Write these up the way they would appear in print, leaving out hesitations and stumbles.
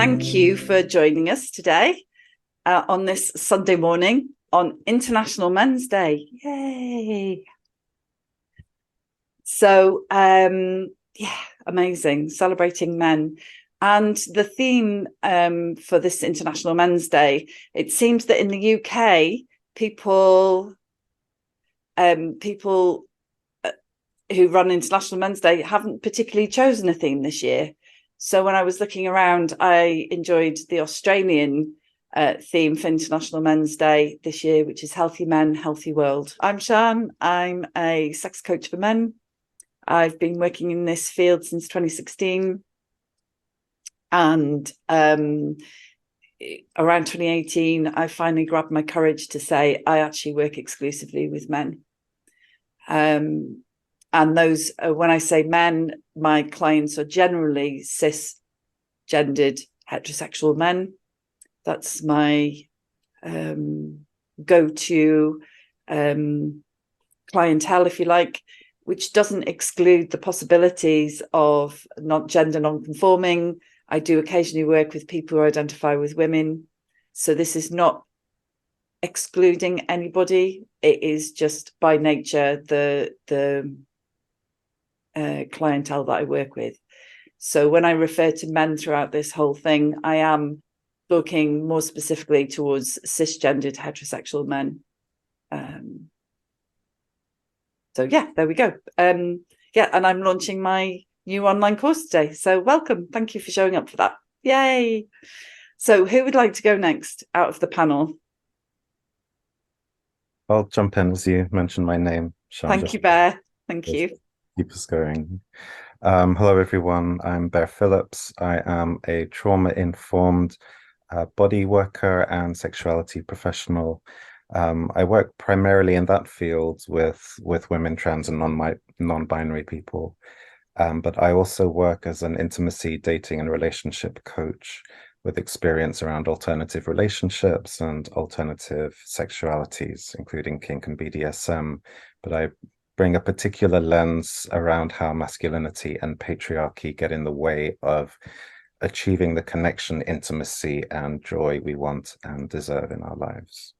Thank you for joining us today on this Sunday morning on International Men's Day. Yay! So, amazing, celebrating men. And the theme for this International Men's Day, it seems that in the UK, people who run International Men's Day haven't particularly chosen a theme this year. So when I was looking around, I enjoyed the Australian theme for International Men's Day this year, which is Healthy Men, Healthy World. I'm Sian. I'm a sex coach for men. I've been working in this field since 2016. And around 2018, I finally grabbed my courage to say, I actually work exclusively with men. And those, when I say men, my clients are generally cisgendered heterosexual men. That's my go-to clientele, if you like, which doesn't exclude the possibilities of not gender non-conforming. I do occasionally work with people who identify with women. So this is not excluding anybody. It is just by nature the clientele that I work with. So when I refer to men throughout this whole thing, I am looking more specifically towards cisgendered heterosexual men. So yeah, there we go. And I'm launching my new online course today. So welcome. Thank you for showing up for that. Yay. So who would like to go next out of the panel? I'll jump in as you mentioned my name. Thank you, Bear. Thank you. Keep us going. Hello, everyone. I'm Bear Phillips. I am a trauma-informed body worker and sexuality professional. I work primarily in that field with women, trans, and non-binary people. But I also work as an intimacy, dating, and relationship coach with experience around alternative relationships and alternative sexualities, including kink and BDSM. But I bring a particular lens around how masculinity and patriarchy get in the way of achieving the connection, intimacy, and joy we want and deserve in our lives.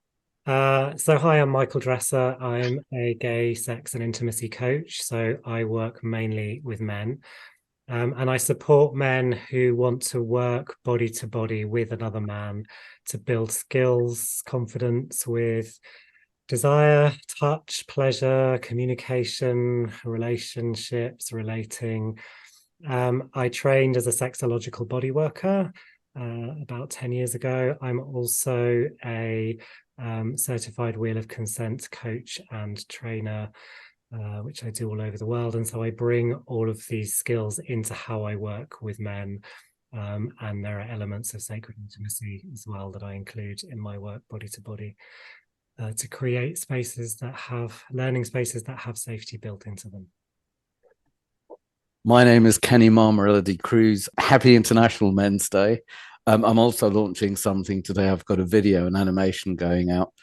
So hi, I'm Michael Dresser. I'm a gay sex and intimacy coach. So I work mainly with men. And I support men who want to work body to body with another man to build skills, confidence with desire, touch, pleasure, communication, relationships, relating. I trained as a sexological body worker about 10 years ago. I'm also a certified Wheel of Consent coach and trainer, which I do all over the world. And so I bring all of these skills into how I work with men. And there are elements of sacred intimacy as well that I include in my work body to body to create spaces that have learning spaces that have safety built into them. My name is Kenny Mammarella-D'Cruz. Happy International Men's Day. I'm also launching something today. I've got a video and animation going out.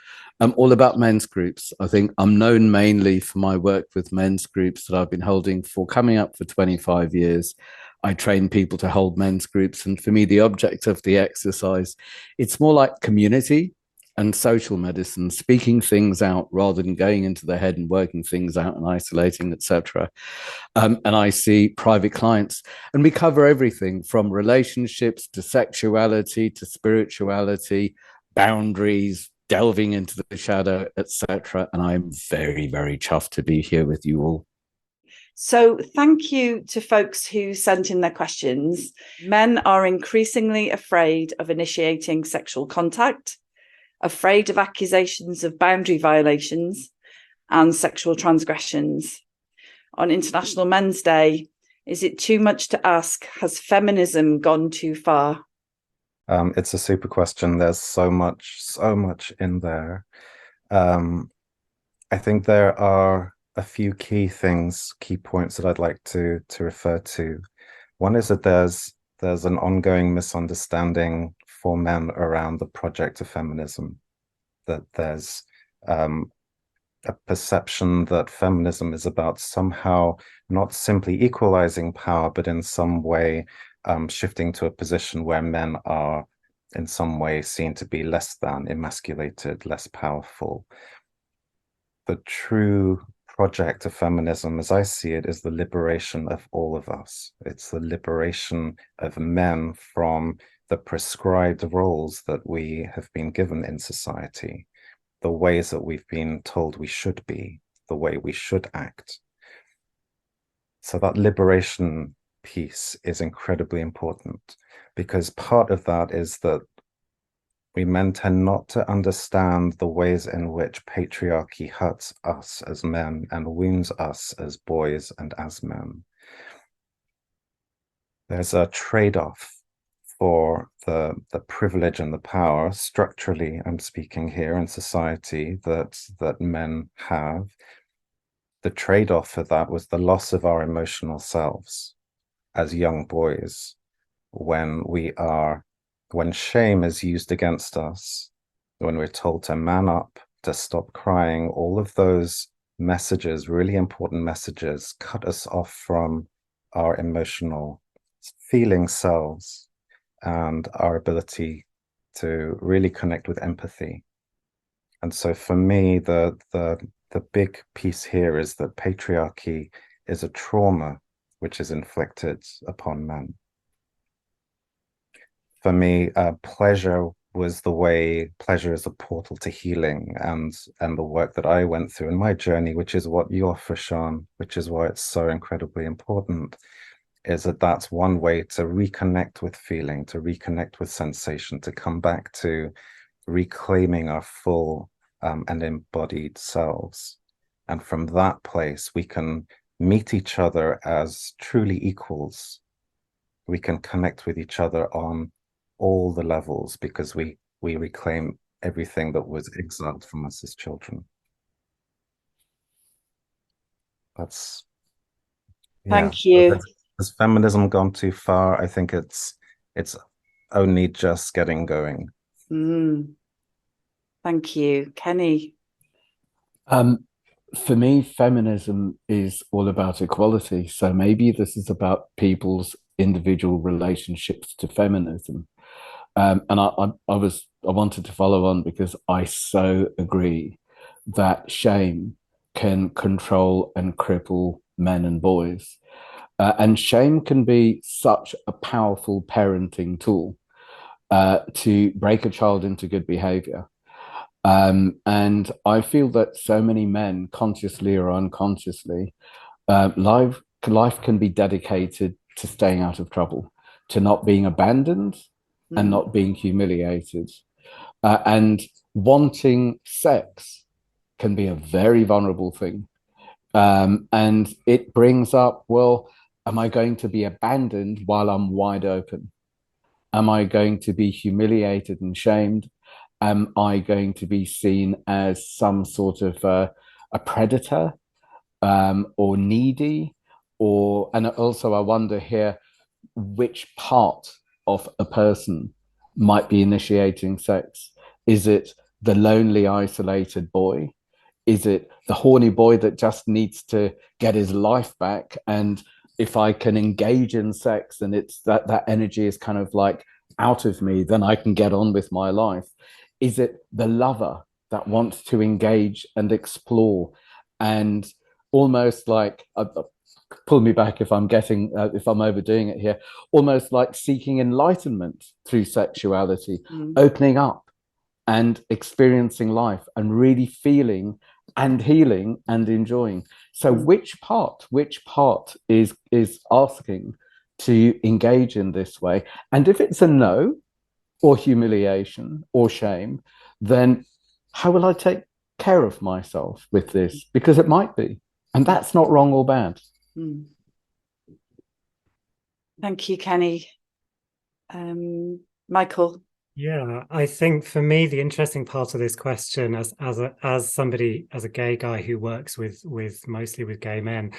All about men's groups. I think I'm known mainly for my work with men's groups that I've been holding for coming up for 25 years. I train people to hold men's groups. And for me, the object of the exercise, it's more like community and social medicine, speaking things out rather than going into the head and working things out and isolating, etc. And I see private clients, and we cover everything from relationships to sexuality to spirituality, boundaries, delving into the shadow, etc. And I'm very, very chuffed to be here with you all. So thank you to folks who sent in their questions. Men are increasingly afraid of initiating sexual contact, afraid of accusations of boundary violations and sexual transgressions. On International Men's Day, is it too much to ask, has feminism gone too far? It's a super question. There's so much in there. I think there are a few key points that I'd like to refer to. One is that there's an ongoing misunderstanding for men around the project of feminism, that there's a perception that feminism is about somehow not simply equalizing power, but in some way shifting to a position where men are in some way seen to be less than, emasculated, less powerful. The true project of feminism, as I see it, is the liberation of all of us. It's the liberation of men from the prescribed roles that we have been given in society, the ways that we've been told we should be, the way we should act. So that liberation piece is incredibly important, because part of that is that we men tend not to understand the ways in which patriarchy hurts us as men and wounds us as boys and as men. There's a trade-off for the privilege and the power, structurally, I'm speaking here, in society, that men have. The trade-off for that was the loss of our emotional selves as young boys, when shame is used against us, when we're told to man up, to stop crying. All of those messages, really important messages, cut us off from our emotional feeling selves and our ability to really connect with empathy. And so for me, the big piece here is that patriarchy is a trauma which is inflicted upon men. For me, pleasure is a portal to healing, and the work that I went through in my journey, which is what you offer, Sian, which is why it's so incredibly important, is that that's one way to reconnect with feeling, to reconnect with sensation, to come back to reclaiming our full and embodied selves. And from that place, we can meet each other as truly equals. We can connect with each other on all the levels, because we reclaim everything that was exiled from us as children. That's Thank you. Has feminism gone too far? I think it's only just getting going. Thank you, Kenny. For me, feminism is all about equality. So maybe this is about people's individual relationships to feminism. And I wanted to follow on, because I so agree that shame can control and cripple men and boys. And shame can be such a powerful parenting tool to break a child into good behavior. And I feel that so many men, consciously or unconsciously, life can be dedicated to staying out of trouble, to not being abandoned and not being humiliated. And wanting sex can be a very vulnerable thing. And it brings up, well, am I going to be abandoned while I'm wide open? Am I going to be humiliated and shamed? Am I going to be seen as some sort of a predator or needy? And also I wonder here, which part of a person might be initiating sex? Is it the lonely, isolated boy? Is it the horny boy that just needs to get his life back? And if I can engage in sex and it's that energy is kind of like out of me, then I can get on with my life. Is it the lover that wants to engage and explore and almost like pull me back if I'm overdoing it here, almost like seeking enlightenment through sexuality, opening up and experiencing life and really feeling and healing and enjoying? So which part is asking to engage in this way? And if it's a no, or humiliation or shame, then how will I take care of myself with this? Because it might be, and that's not wrong or bad. Thank you, Kenny. Michael. Yeah, I think for me, the interesting part of this question, as a gay guy who works mostly with gay men,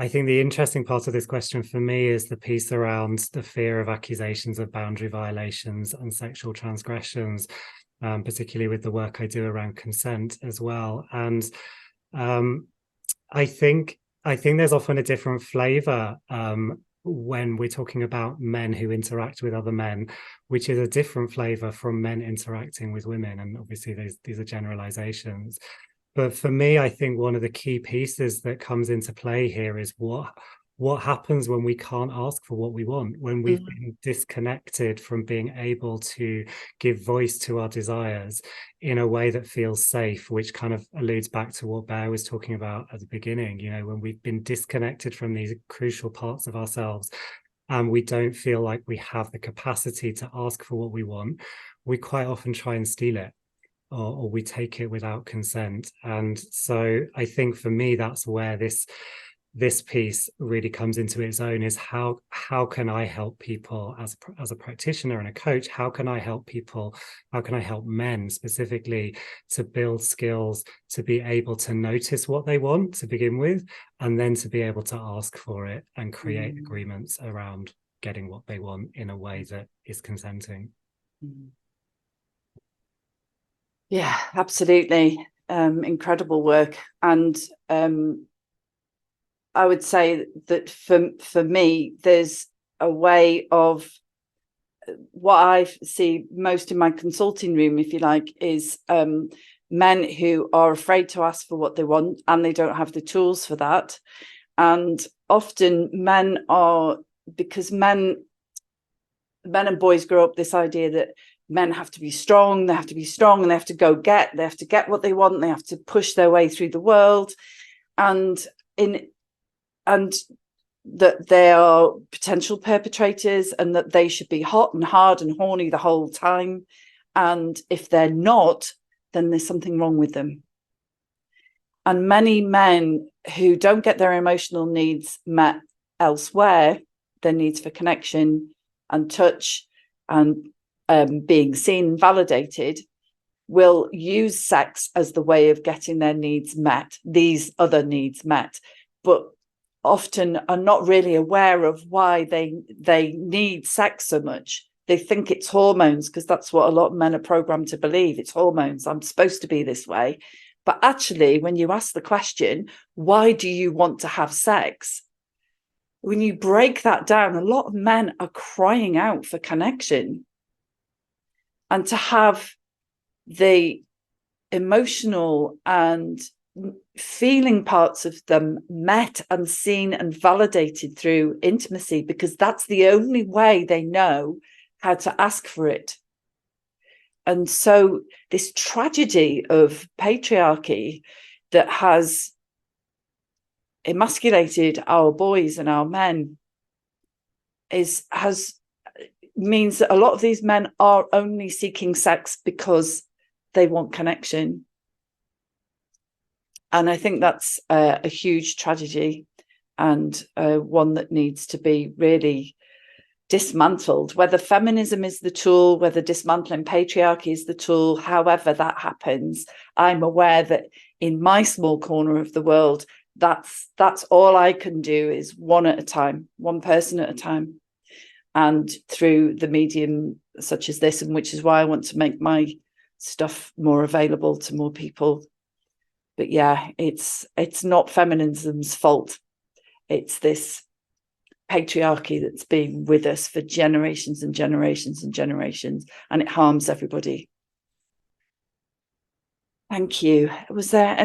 I think the interesting part of this question for me is the piece around the fear of accusations of boundary violations and sexual transgressions, particularly with the work I do around consent as well. And I think there's often a different flavor when we're talking about men who interact with other men, which is a different flavor from men interacting with women. And obviously these are generalizations. But for me, I think one of the key pieces that comes into play here is what happens when we can't ask for what we want, when we've been disconnected from being able to give voice to our desires in a way that feels safe, which kind of alludes back to what Bear was talking about at the beginning, you know, when we've been disconnected from these crucial parts of ourselves and we don't feel like we have the capacity to ask for what we want, we quite often try and steal it. Or we take it without consent. And so I think for me, that's where this piece really comes into its own, is how can I help people as a practitioner and a coach? How can I help people? How can I help men specifically to build skills, to be able to notice what they want to begin with, and then to be able to ask for it and create agreements around getting what they want in a way that is consenting. Yeah, absolutely. Incredible work. And I would say that for me, there's a way of what I see most in my consulting room, if you like, is men who are afraid to ask for what they want and they don't have the tools for that. And often men are, because men and boys grow up this idea that men have to be strong, and they have to get what they want, they have to push their way through the world, and that they are potential perpetrators and that they should be hot and hard and horny the whole time. And if they're not, then there's something wrong with them. And many men who don't get their emotional needs met elsewhere, their needs for connection and touch and being seen, validated, will use sex as the way of getting their needs met, these other needs met, but often are not really aware of why they need sex so much. They think it's hormones, because that's what a lot of men are programmed to believe. It's hormones. I'm supposed to be this way. But actually, when you ask the question, why do you want to have sex? When you break that down, a lot of men are crying out for connection. And to have the emotional and feeling parts of them met and seen and validated through intimacy, because that's the only way they know how to ask for it. And so this tragedy of patriarchy that has emasculated our boys and our men means that a lot of these men are only seeking sex because they want connection. And I think that's a huge tragedy, and one that needs to be really dismantled. Whether feminism is the tool, whether dismantling patriarchy is the tool, however that happens, I'm aware that in my small corner of the world, that's all I can do, is one at a time, one person at a time. And through the medium such as this, and which is why I want to make my stuff more available to more people. But yeah, it's not feminism's fault. It's this patriarchy that's been with us for generations and generations and generations, and it harms everybody. Thank you. Was there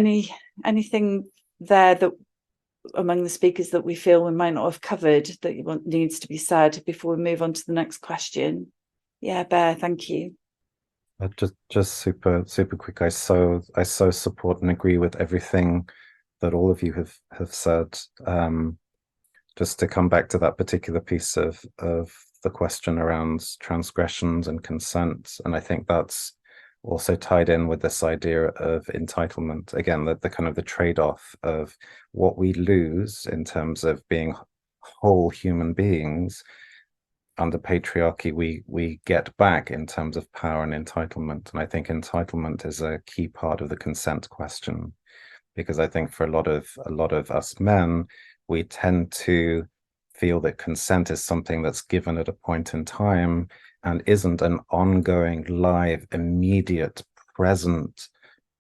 anything there that among the speakers that we feel we might not have covered that needs to be said before we move on to the next question? Yeah, Bear, thank you. Just super quick. I so support and agree with everything that all of you have said. Just to come back to that particular piece of the question around transgressions and consent, and I think that's also tied in with this idea of entitlement. Again, the kind of the trade-off of what we lose in terms of being whole human beings under patriarchy, we get back in terms of power and entitlement. And I think entitlement is a key part of the consent question, because I think for a lot of us men, we tend to feel that consent is something that's given at a point in time and isn't an ongoing, live, immediate, present,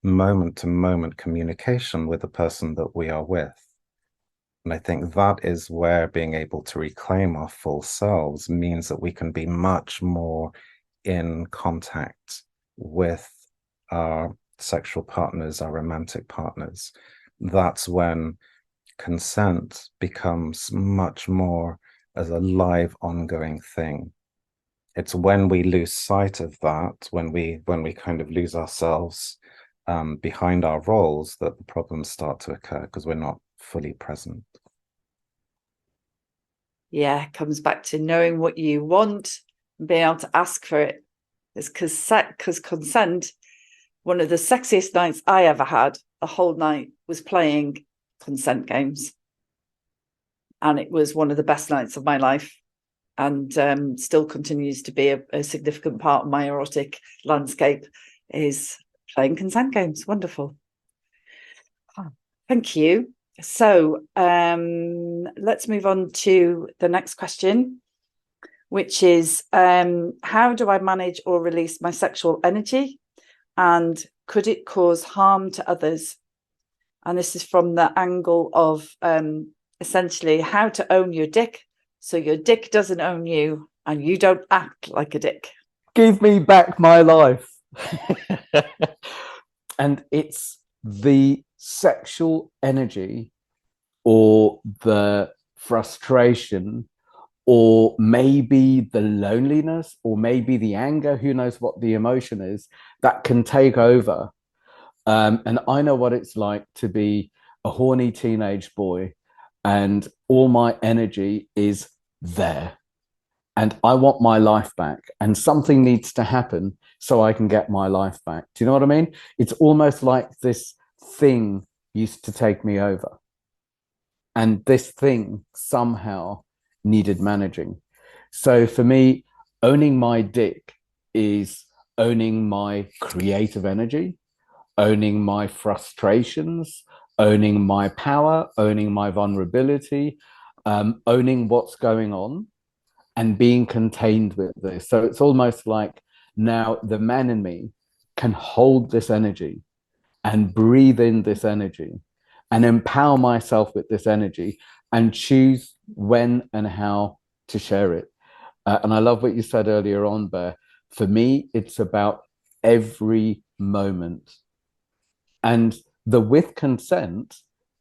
moment-to-moment communication with the person that we are with. And I think that is where being able to reclaim our full selves means that we can be much more in contact with our sexual partners, our romantic partners. That's when consent becomes much more as a live, ongoing thing. It's when we lose sight of that, when we kind of lose ourselves behind our roles, that the problems start to occur, because we're not fully present. Yeah, it comes back to knowing what you want and being able to ask for it. It's because consent, one of the sexiest nights I ever had, the whole night, was playing consent games. And it was one of the best nights of my life, and still continues to be a significant part of my erotic landscape, is playing consent games. Wonderful. Thank you. So let's move on to the next question, which is, how do I manage or release my sexual energy? And could it cause harm to others? And this is from the angle of essentially how to own your dick, so your dick doesn't own you and you don't act like a dick. Give me back my life. And it's the sexual energy or the frustration or maybe the loneliness or maybe the anger, who knows what the emotion is, that can take over. And I know what it's like to be a horny teenage boy and all my energy is there. And I want my life back, and something needs to happen so I can get my life back. Do you know what I mean? It's almost like this thing used to take me over. And this thing somehow needed managing. So for me, owning my dick is owning my creative energy, owning my frustrations, owning my power, owning my vulnerability, owning what's going on, and being contained with this. So it's almost like now the man in me can hold this energy and breathe in this energy and empower myself with this energy and choose when and how to share it. And I love what you said earlier on, Bear. For me, it's about every moment. And the with consent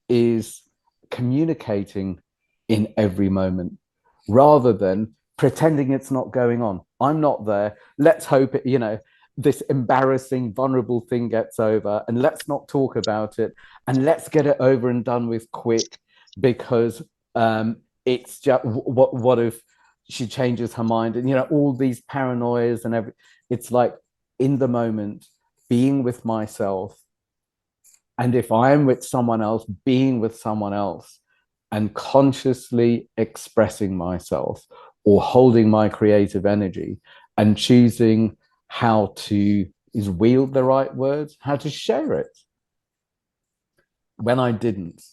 is communicating in every moment rather than pretending it's not going on. I'm not there. Let's hope it, this embarrassing, vulnerable thing gets over, and let's not talk about it, and let's get it over and done with quick, because it's just what if she changes her mind, and all these paranoias and everything. It's like in the moment, being with myself, and if I'm with someone else, being with someone else, and consciously expressing myself or holding my creative energy and choosing how to wield the right words, how to share it. When I didn't,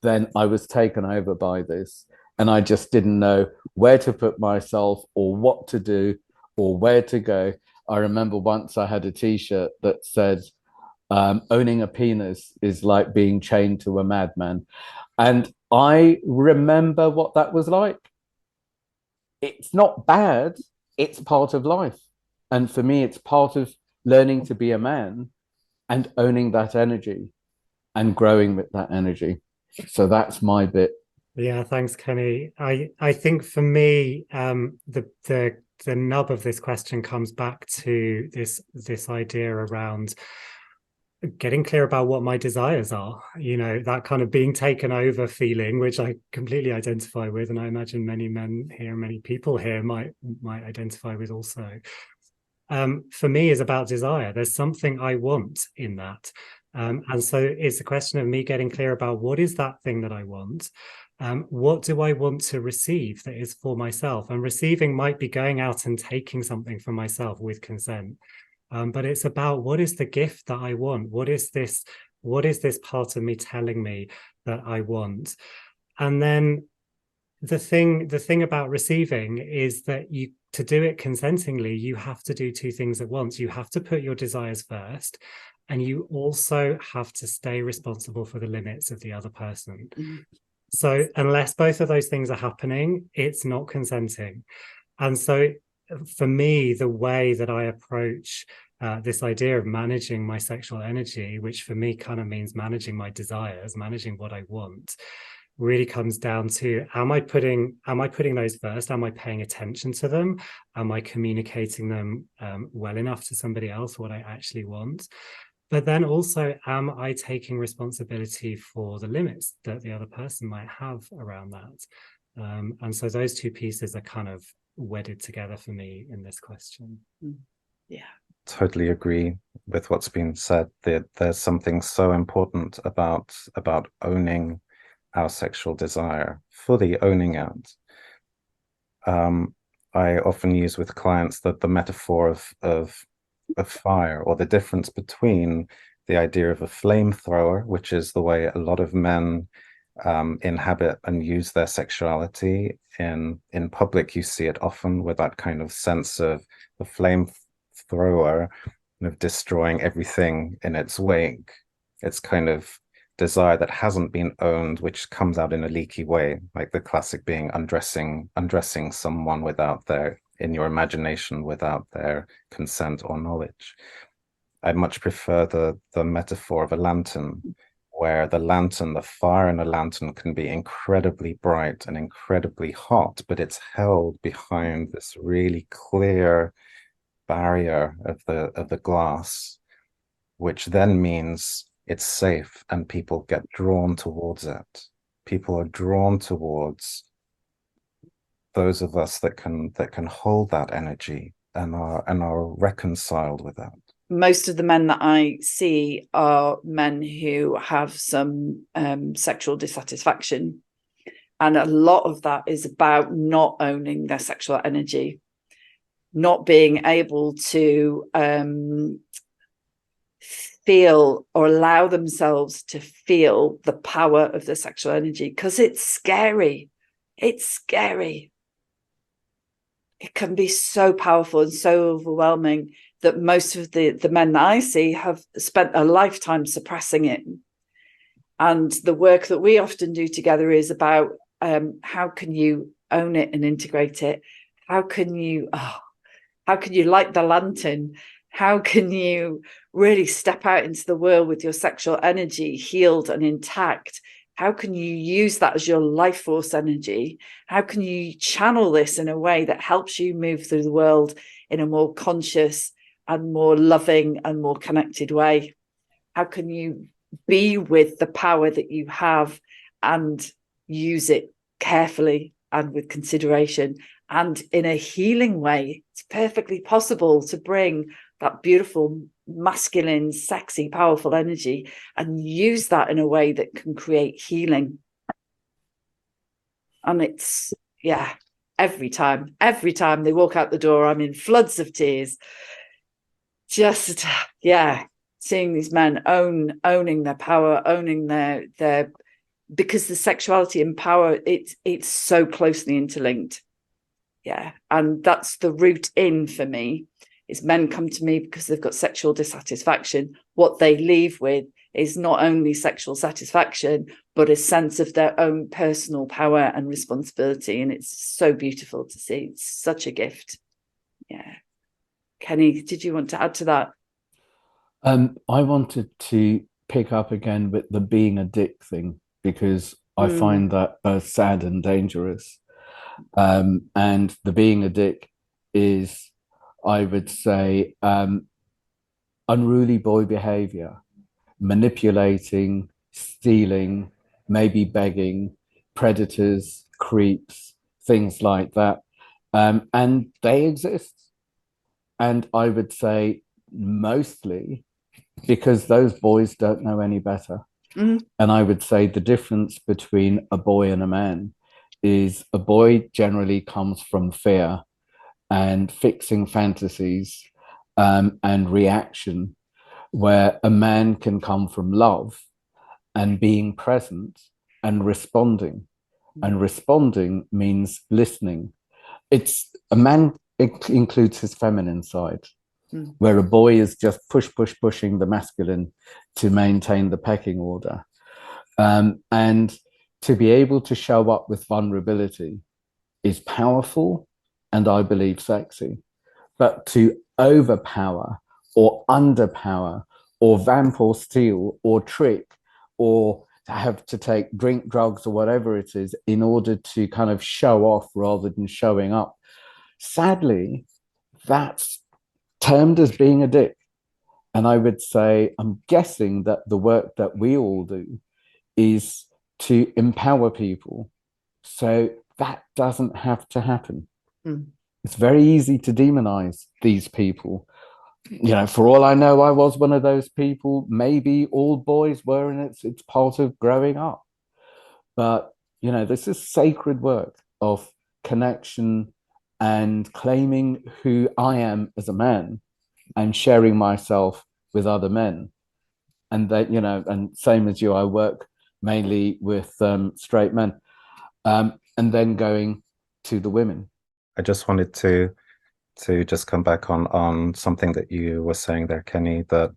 then I was taken over by this, and I just didn't know where to put myself or what to do or where to go. I remember once I had a t-shirt that said, owning a penis is like being chained to a madman. And I remember what that was like. It's not bad. It's part of life. And for me, it's part of learning to be a man and owning that energy and growing with that energy. So that's my bit. Yeah, thanks, Kenny. I think for me, the nub of this question comes back to this idea around getting clear about what my desires are, that kind of being taken over feeling, which I completely identify with, and I imagine many men here, many people here might identify with also. For me, is about desire. There's something I want in that, and so it's a question of me getting clear about what is that thing that I want. What do I want to receive that is for myself? And receiving might be going out and taking something for myself with consent. But it's about, what is the gift that I want? What is this part of me telling me that I want? And then the thing about receiving is that to do it consentingly, you have to do two things at once. You have to put your desires first, and you also have to stay responsible for the limits of the other person. So unless both of those things are happening, it's not consenting. And so for me, the way that I approach this idea of managing my sexual energy, which for me kind of means managing my desires, managing what I want, really comes down to, am I putting those first? Am I paying attention to them? Am I communicating them well enough to somebody else what I actually want? But then also, am I taking responsibility for the limits that the other person might have around that? And so those two pieces are kind of wedded together for me in this question. Yeah. Totally agree with what's been said. There's something so important about owning our sexual desire, fully owning it. I often use with clients that the metaphor of fire, or the difference between the idea of a flamethrower, which is the way a lot of men inhabit and use their sexuality in public. You see it often with that kind of sense of the flamethrower of destroying everything in its wake. It's kind of desire that hasn't been owned, which comes out in a leaky way, like the classic being undressing someone without their, in your imagination, without their consent or knowledge. I much prefer the metaphor of a lantern, where the fire in a lantern can be incredibly bright and incredibly hot, but it's held behind this really clear barrier of the glass, which then means it's safe and people get drawn towards it. People are drawn towards those of us that can hold that energy and are reconciled with that. Most of the men that I see are men who have some sexual dissatisfaction. And a lot of that is about not owning their sexual energy, not being able to feel or allow themselves to feel the power of the sexual energy, because it's scary. It's scary. It can be so powerful and so overwhelming that most of the men that I see have spent a lifetime suppressing it. And the work that we often do together is about how can you own it and integrate it? How can you light the lantern? How can you really step out into the world with your sexual energy healed and intact? How can you use that as your life force energy? How can you channel this in a way that helps you move through the world in a more conscious and more loving and more connected way? How can you be with the power that you have and use it carefully and with consideration and in a healing way? It's perfectly possible to bring that beautiful, masculine, sexy, powerful energy and use that in a way that can create healing. And it's, yeah, every time they walk out the door, I'm in floods of tears. Just, yeah, seeing these men owning their power, owning their because the sexuality and power, it's so closely interlinked. Yeah. And that's the route in for me, is men come to me because they've got sexual dissatisfaction. What they leave with is not only sexual satisfaction, but a sense of their own personal power and responsibility. And it's so beautiful to see. It's such a gift. Yeah. Kenny, did you want to add to that? I wanted to pick up again with the being a dick thing, because I find that both sad and dangerous. And the being a dick is, I would say, unruly boy behavior, manipulating, stealing, maybe begging, predators, creeps, things like that. And they exist. And I would say mostly because those boys don't know any better. And I would say the difference between a boy and a man is a boy generally comes from fear and fixing fantasies and reaction, where a man can come from love and being present and responding. And responding means listening. It's a man, it includes his feminine side, where a boy is just pushing the masculine to maintain the pecking order. And to be able to show up with vulnerability is powerful and I believe sexy. But to overpower or underpower or vamp or steal or trick or have to take drink, drugs or whatever it is in order to kind of show off rather than showing up, sadly, that's termed as being a dick. And I would say, I'm guessing that the work that we all do is to empower people so that doesn't have to happen. It's very easy to demonize these people. You know, for all I know, I was one of those people. Maybe all boys were, and it's part of growing up. But, you know, this is sacred work of connection and claiming who I am as a man and sharing myself with other men. And that, you know, and same as you, I work mainly with straight men, and then going to the women. I just wanted to just come back on something that you were saying there, Kenny, that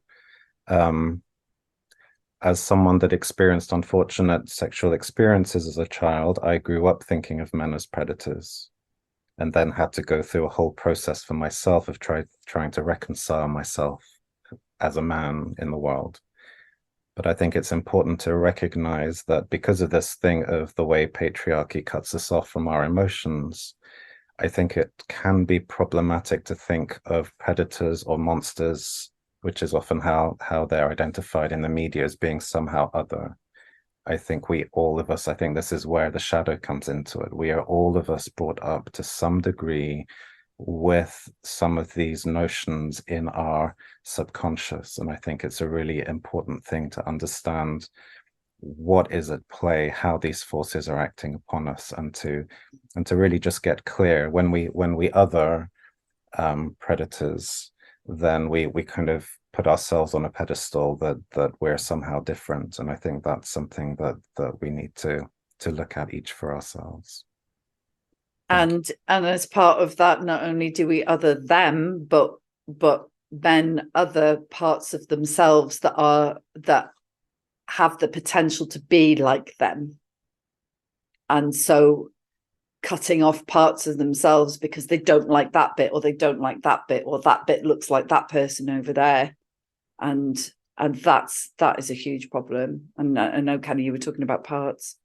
as someone that experienced unfortunate sexual experiences as a child, I grew up thinking of men as predators, and then had to go through a whole process for myself of trying to reconcile myself as a man in the world. But I think it's important to recognize that because of this thing of the way patriarchy cuts us off from our emotions, I think it can be problematic to think of predators or monsters, which is often how they're identified in the media, as being somehow other. I think I think this is where the shadow comes into it. We are all of us brought up to some degree with some of these notions in our subconscious. And I think it's a really important thing to understand what is at play, how these forces are acting upon us, and to really just get clear when we other predators, then we kind of put ourselves on a pedestal that we're somehow different. And I think that's something that we need to look at each for ourselves. And as part of that, not only do we other them, but then other parts of themselves that have the potential to be like them. And so cutting off parts of themselves because they don't like that bit, or they don't like that bit, or that bit looks like that person over there. And that is a huge problem. And I know, Kenny, you were talking about parts.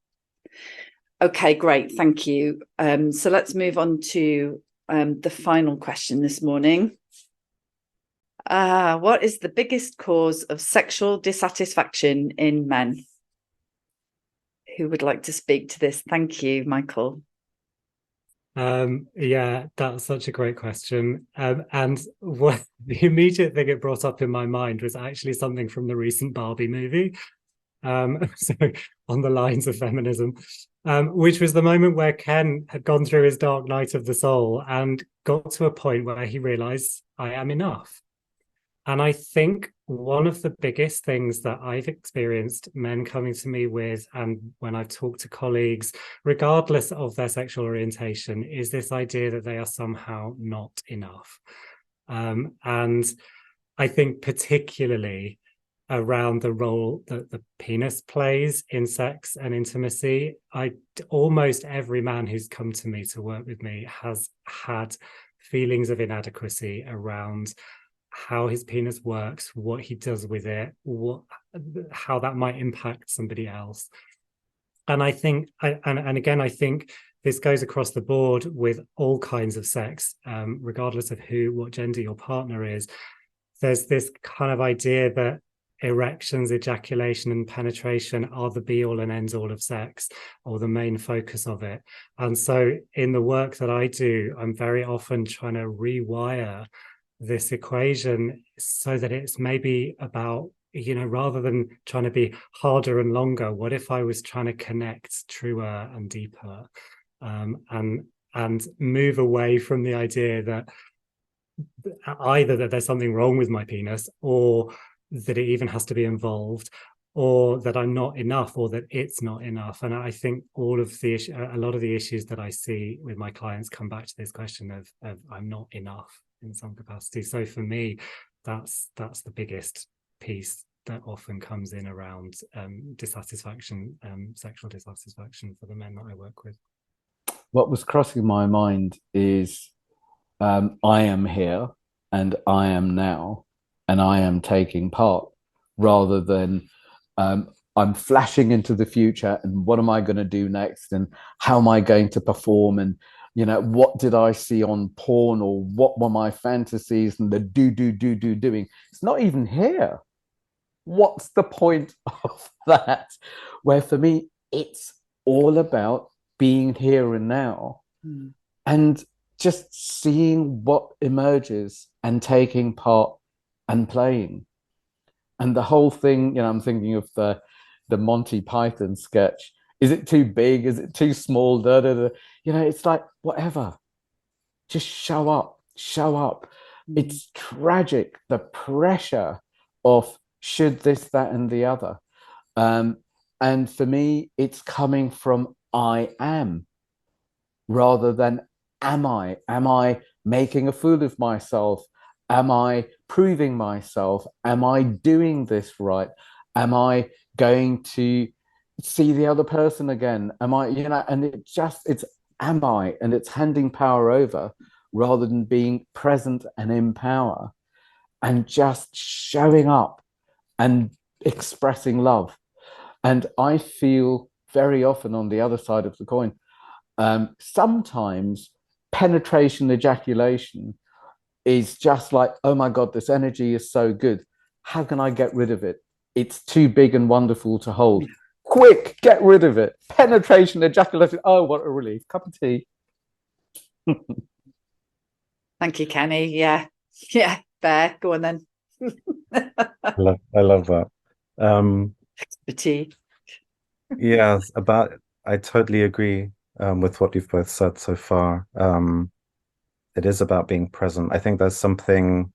Okay, great. Thank you. So let's move on to the final question this morning. What is the biggest cause of sexual dissatisfaction in men? Who would like to speak to this? Thank you, Michael. Yeah, that's such a great question. And what the immediate thing it brought up in my mind was actually something from the recent Barbie movie. So on the lines of feminism, which was the moment where Ken had gone through his dark night of the soul and got to a point where he realized, I am enough. And I think one of the biggest things that I've experienced men coming to me with, and when I've talked to colleagues, regardless of their sexual orientation, is this idea that they are somehow not enough. And I think particularly around the role that the penis plays in sex and intimacy, almost every man who's come to me to work with me has had feelings of inadequacy around how his penis works, what he does with it, how that might impact somebody else. And I think, and again, I think this goes across the board with all kinds of sex, regardless of what gender your partner is. There's this kind of idea that erections, ejaculation, and penetration are the be-all and end-all of sex, or the main focus of it. And so in the work that I do, I'm very often trying to rewire this equation so that it's maybe about, rather than trying to be harder and longer, what if I was trying to connect truer and deeper, and move away from the idea that either that there's something wrong with my penis, or that it even has to be involved, or that I'm not enough, or that it's not enough. And I think a lot of the issues that I see with my clients come back to this question of I'm not enough in some capacity. So for me, that's the biggest piece that often comes in around dissatisfaction, sexual dissatisfaction for the men that I work with. What was crossing my mind is I am here and I am now and I am taking part, rather than I'm flashing into the future and what am I going to do next and how am I going to perform, and what did I see on porn, or what were my fantasies, and the doing. It's not even here. What's the point of that? Where for me, it's all about being here and now, and just seeing what emerges and taking part and playing. And the whole thing, I'm thinking of the Monty Python sketch. Is it too big? Is it too small? It's like, whatever. Just show up. It's tragic, the pressure of should this, that, and the other. And for me, it's coming from I am, rather than am I? Am I making a fool of myself? Am I proving myself? Am I doing this right? Am I going to see the other person again? Am I, and it's am I, and it's handing power over rather than being present and in power and just showing up and expressing love. And I feel very often on the other side of the coin, sometimes penetration ejaculation is just like, oh my God, this energy is so good. How can I get rid of it? It's too big and wonderful to hold. Quick, get rid of it. Penetration ejaculation. Oh, what a relief. Cup of tea. Thank you, Kenny. Yeah, Bear, go on then. I love that. The tea. Yeah, I totally agree with what you've both said so far. It is about being present. I think there's something,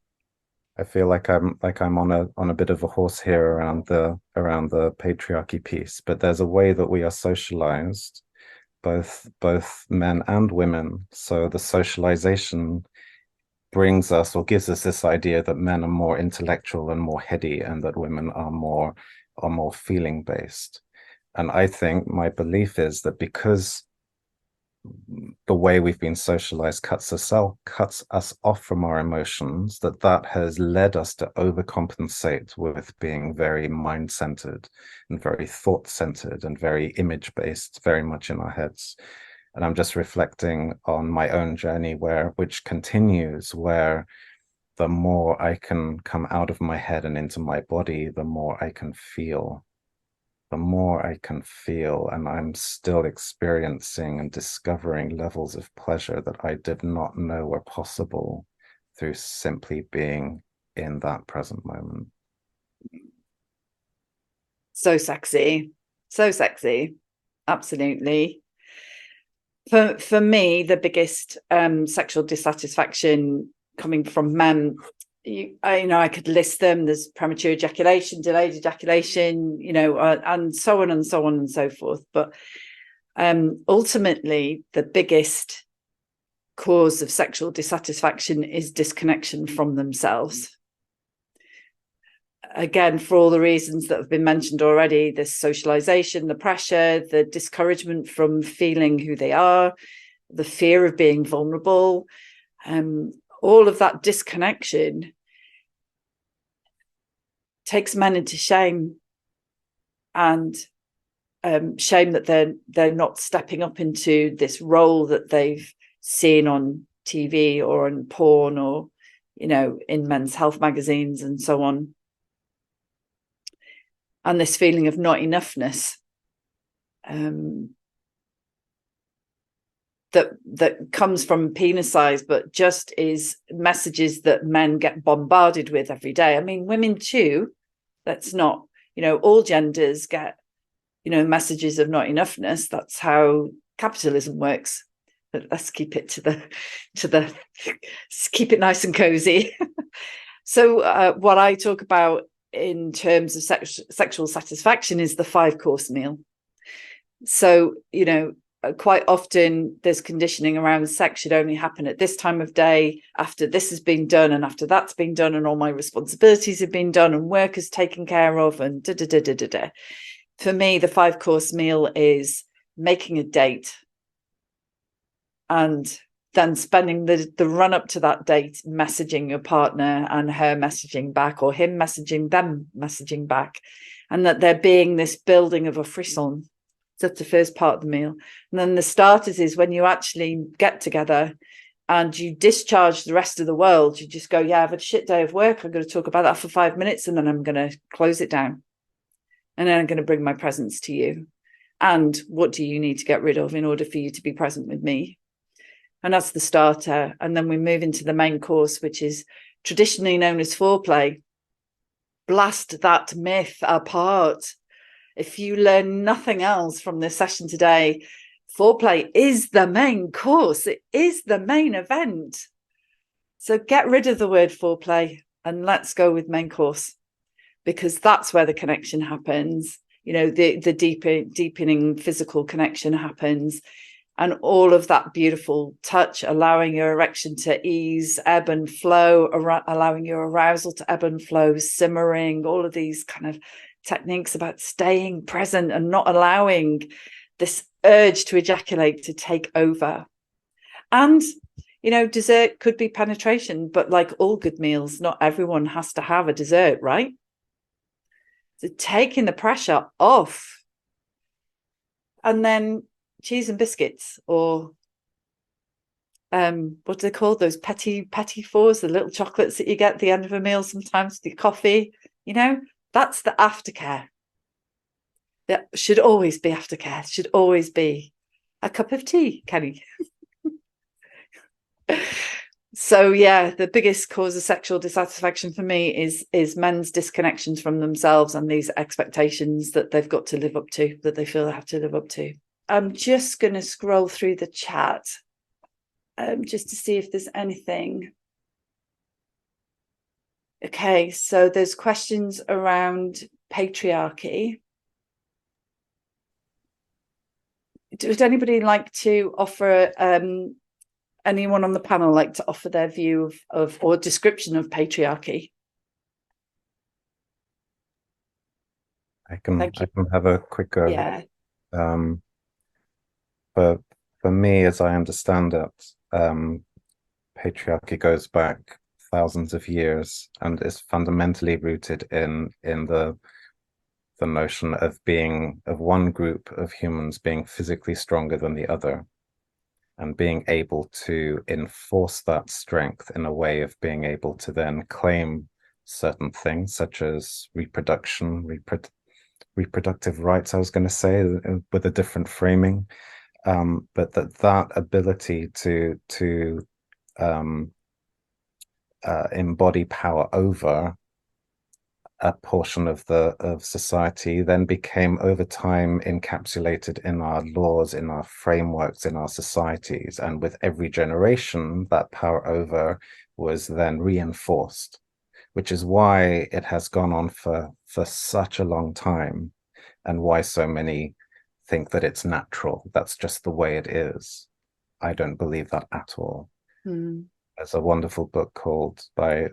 I feel like I'm on a bit of a horse here around the patriarchy piece, but there's a way that we are socialized, both men and women. So the socialization brings us, or gives us, this idea that men are more intellectual and more heady, and that women are more feeling based. And I think my belief is that because the way we've been socialized cuts us off from our emotions, that has led us to overcompensate with being very mind-centered and very thought-centered and very image-based, very much in our heads. And I'm just reflecting on my own journey, which continues, where the more I can come out of my head and into my body, the more I can feel. And I'm still experiencing and discovering levels of pleasure that I did not know were possible through simply being in that present moment. So sexy. Absolutely. For me, the biggest sexual dissatisfaction coming from men, I could list them. There's premature ejaculation, delayed ejaculation, and so on and so on and so forth. But ultimately, the biggest cause of sexual dissatisfaction is disconnection from themselves. Again, for all the reasons that have been mentioned already, this socialization, the pressure, the discouragement from feeling who they are, the fear of being vulnerable, all of that disconnection takes men into shame, and shame that they're not stepping up into this role that they've seen on TV or on porn or, in men's health magazines and so on. And this feeling of not enoughness that comes from penis size, but just is messages that men get bombarded with every day. I mean, women too. That's not, all genders get, messages of not enoughness. That's how capitalism works. But let's keep it keep it nice and cozy. So what I talk about in terms of sexual satisfaction is the 5-course meal. So, quite often there's conditioning around sex should only happen at this time of day, after this has been done and after that's been done and all my responsibilities have been done and work is taken care of and da da da da da da. For me, the 5-course meal is making a date and then spending the run up to that date messaging your partner and her messaging back, or him messaging them messaging back, and that there being this building of a frisson. That's the first part of the meal. And then the starters is when you actually get together and you discharge the rest of the world. You just go, yeah, I've had a shit day of work. I'm going to talk about that for 5 minutes and then I'm going to close it down. And then I'm going to bring my presence to you. And what do you need to get rid of in order for you to be present with me? And that's the starter. And then we move into the main course, which is traditionally known as foreplay. Blast that myth apart. If you learn nothing else from this session today, foreplay is the main course. It is the main event. So get rid of the word foreplay and let's go with main course, because that's where the connection happens. You know, the deepening physical connection happens. And all of that beautiful touch, allowing your erection to ease, ebb and flow, allowing your arousal to ebb and flow, simmering, all of these kind of techniques about staying present and not allowing this urge to ejaculate to take over. And, you know, dessert could be penetration, but like all good meals, not everyone has to have a dessert, right? So taking the pressure off. And then cheese and biscuits, or what do they call those petit fours, the little chocolates that you get at the end of a meal sometimes with your coffee, you know, that's the aftercare. That should always be aftercare, should always be a cup of tea, Kenny. So yeah, the biggest cause of sexual dissatisfaction for me is men's disconnections from themselves and these expectations that they've got to live up to, that they feel they have to live up to. I'm just going to scroll through the chat just to see if there's anything. Okay, so there's questions around patriarchy. Would anybody like to offer, anyone on the panel like to offer their view of or description of patriarchy? I can have a quick go. Yeah. But for me, as I understand it, patriarchy goes back thousands of years and is fundamentally rooted in the notion of one group of humans being physically stronger than the other, and being able to enforce that strength in a way of being able to then claim certain things such as reproduction, reproductive rights, I was going to say, with a different framing. But that ability to embody power over a portion of society then became over time encapsulated in our laws, in our frameworks, in our societies, and with every generation that power over was then reinforced, which is why it has gone on for such a long time, and why so many think that it's natural. That's just the way it is. I don't believe that at all. There's a wonderful book called by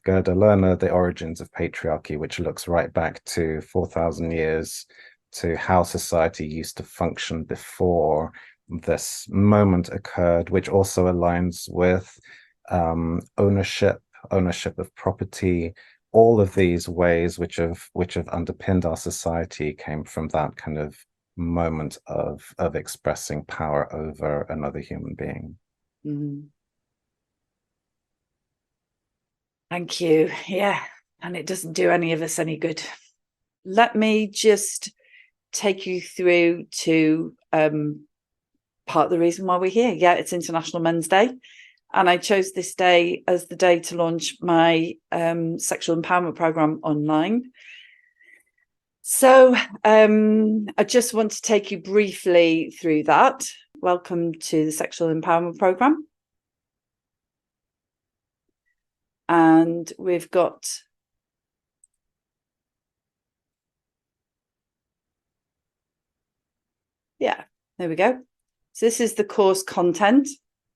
Gerda Lerner, The Origins of Patriarchy, which looks right back to 4,000 years to how society used to function before this moment occurred, which also aligns with ownership of property. All of these ways which have underpinned our society came from that kind of moment of expressing power over another human being. Thank you. Yeah, and it doesn't do any of us any good. Let me just take you through to part of the reason why we're here. Yeah, it's International Men's Day, and I chose this day as the day to launch my sexual empowerment program online. So I just want to take you briefly through that. Welcome to the Sexual Empowerment Program. And we've got there we go. So this is the course content.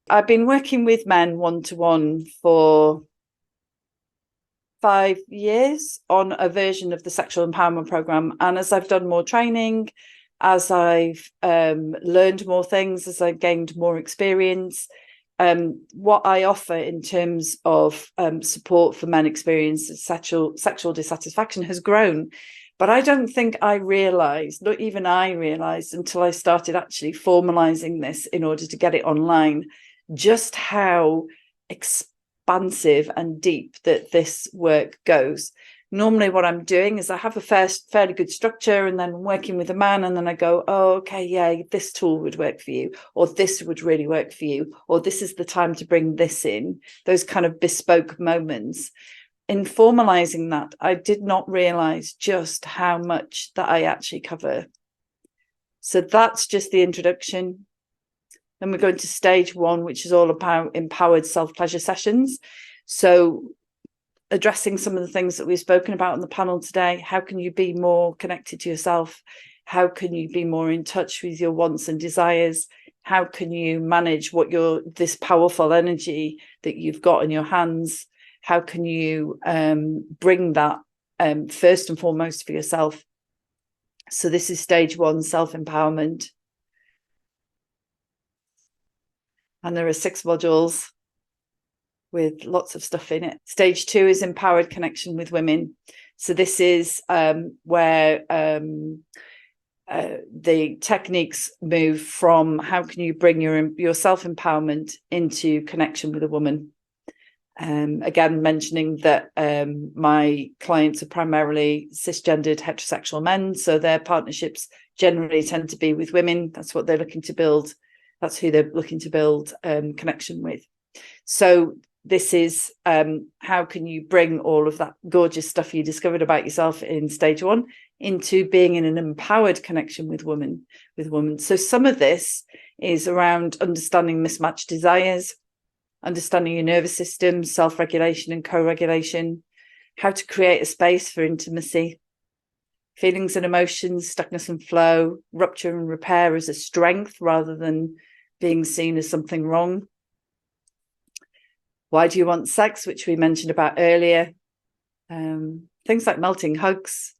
I've been working with men one-to-one for 5 years on a version of the sexual empowerment program. And as I've done more training, as I've learned more things, as I've gained more experience, what I offer in terms of support for men experiencing sexual dissatisfaction has grown. But I don't think I realised, not even I realised until I started actually formalising this in order to get it online, just how expansive and deep that this work goes. Normally what I'm doing is I have a first fairly good structure, and then working with a man, and then I go, oh, okay, yeah, this tool would work for you, or this would really work for you, or this is the time to bring this in, those kind of bespoke moments. In formalizing that, I did not realize just how much that I actually cover. So that's just the introduction. Then we're going to stage 1, which is all about empowered self-pleasure sessions. So addressing some of the things that we've spoken about on the panel today. How can you be more connected to yourself? How can you be more in touch with your wants and desires? How can you manage this powerful energy that you've got in your hands? How can you bring that first and foremost for yourself? So this is stage 1, self-empowerment. And there are 6 modules with lots of stuff in it. Stage 2 is empowered connection with women. So this is where the techniques move from how can you bring your self-empowerment into connection with a woman. Again, mentioning that my clients are primarily cisgendered heterosexual men, so their partnerships generally tend to be with women. That's what they're looking to build. That's who they're looking to build connection with. So this is how can you bring all of that gorgeous stuff you discovered about yourself in stage 1 into being in an empowered connection with women. So some of this is around understanding mismatched desires, understanding your nervous system, self-regulation and co-regulation, how to create a space for intimacy, feelings and emotions, stuckness and flow, rupture and repair as a strength rather than being seen as something wrong. Why do you want sex, which we mentioned about earlier? Things like melting hugs,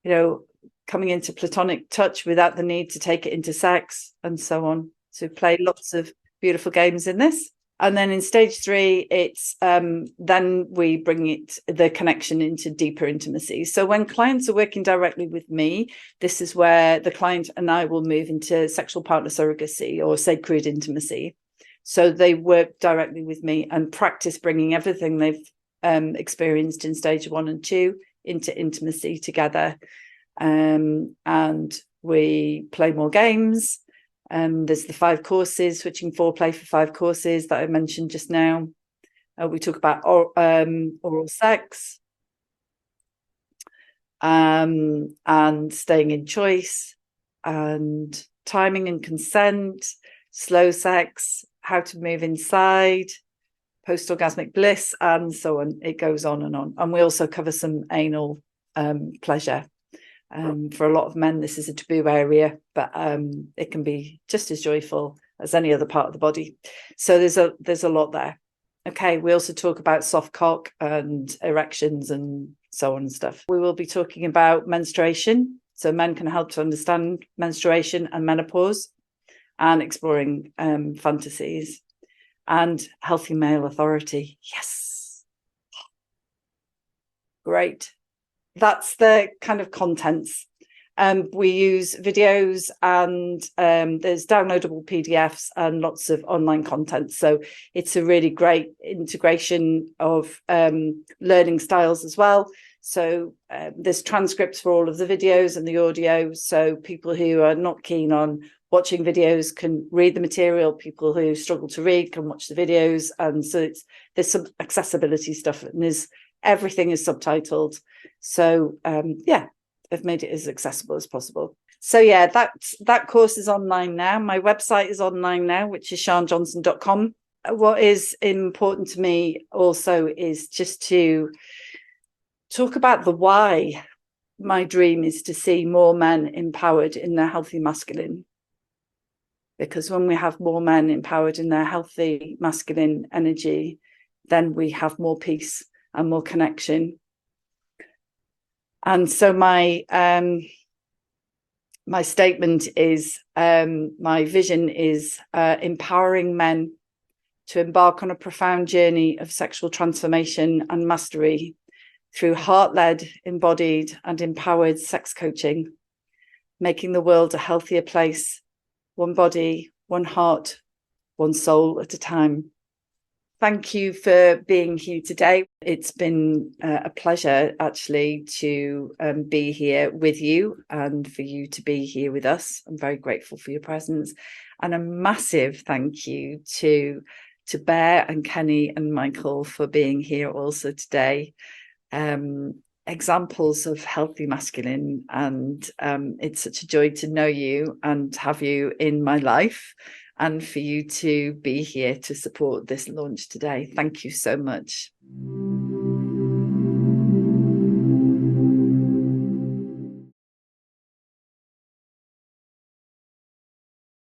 coming into platonic touch without the need to take it into sex, and so on. So play lots of beautiful games in this. And then in stage 3, it's then we bring the connection into deeper intimacy. So when clients are working directly with me, this is where the client and I will move into sexual partner surrogacy or sacred intimacy. So they work directly with me and practice bringing everything they've experienced in stage 1 and 2 into intimacy together. And we play more games. There's the 5 courses, switching foreplay for 5 courses that I mentioned just now. We talk about oral sex and staying in choice and timing and consent, slow sex, how to move inside, post-orgasmic bliss, and so on. It goes on. And we also cover some anal pleasure. For a lot of men, this is a taboo area, but it can be just as joyful as any other part of the body. So there's a lot there. Okay, we also talk about soft cock and erections and so on and stuff. We will be talking about menstruation, so men can help to understand menstruation and menopause, and exploring fantasies, and healthy male authority. Yes, great. That's the kind of contents. We use videos, and there's downloadable PDFs and lots of online content. So it's a really great integration of learning styles as well. So there's transcripts for all of the videos and the audio. So people who are not keen on watching videos can read the material. People who struggle to read can watch the videos. And so there's some accessibility stuff, and everything is subtitled. So I've made it as accessible as possible. So yeah, that course is online now. My website is online now, which is sianjohnson.com. What is important to me also is just to talk about the why. My dream is to see more men empowered in their healthy masculine. because when we have more men empowered in their healthy masculine energy, then we have more peace and more connection. And so my statement is, my vision is empowering men to embark on a profound journey of sexual transformation and mastery through heart-led, embodied and empowered sex coaching, making the world a healthier place, one body, one heart, one soul at a time. Thank you for being here today. It's been a pleasure, actually, to be here with you and for you to be here with us. I'm very grateful for your presence. And a massive thank you to Bear and Kenny and Michael for being here also today. Examples of healthy masculine, and it's such a joy to know you and have you in my life, and for you to be here to support this launch today. Thank you so much.